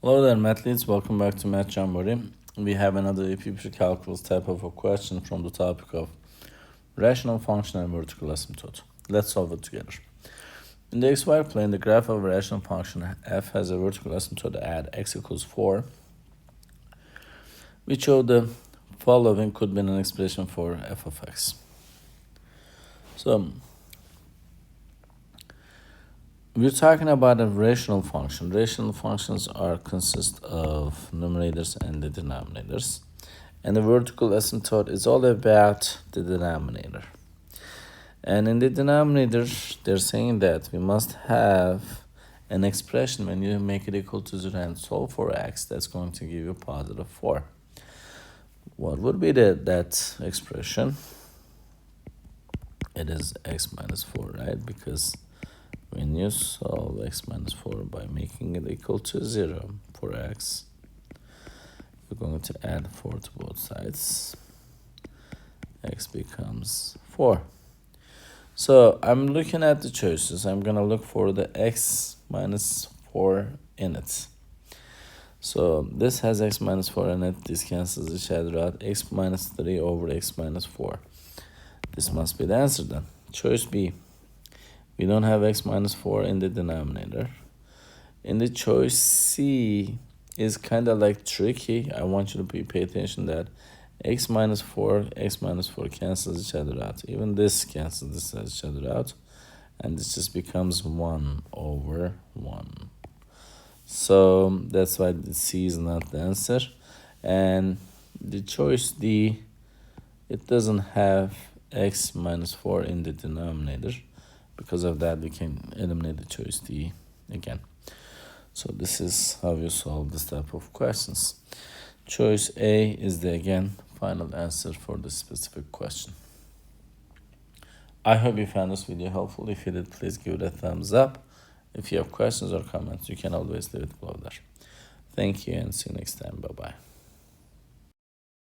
Hello there, mathletes. Welcome back to Math Jamboree. We have another AP Precalculus type of a question from the topic of rational function and vertical asymptote. Let's solve it together. In the xy plane, the graph of a rational function f has a vertical asymptote at x equals 4. We show the following could be an expression for f of x. So, we're talking about a rational function. Rational functions consist of numerators and the denominators. And the vertical asymptote is all about the denominator. And in the denominator, they're saying that we must have an expression when you make it equal to 0 and solve for x that's going to give you positive 4. What would be that expression? It is x minus 4, right? Because when you solve x minus 4 by making it equal to 0 for x, you're going to add 4 to both sides. X becomes 4. So I'm looking at the choices. I'm going to look for the x minus 4 in it. So this has x minus 4 in it. This cancels each other out. X minus 3 over x minus 4. This must be the answer then. Choice B. We don't have x minus 4 in the denominator. In the choice C is kind of like tricky. I want you to pay attention that x minus 4 cancels each other out. Even this cancels each other out. And this just becomes 1 over 1. So that's why the C is not the answer. And the choice D, it doesn't have x minus 4 in the denominator. Because of that, we can eliminate the choice D again. So this is how you solve this type of questions. Choice A is the, again, final answer for the specific question. I hope you found this video helpful. If you did, please give it a thumbs up. If you have questions or comments, you can always leave it below there. Thank you and see you next time. Bye-bye.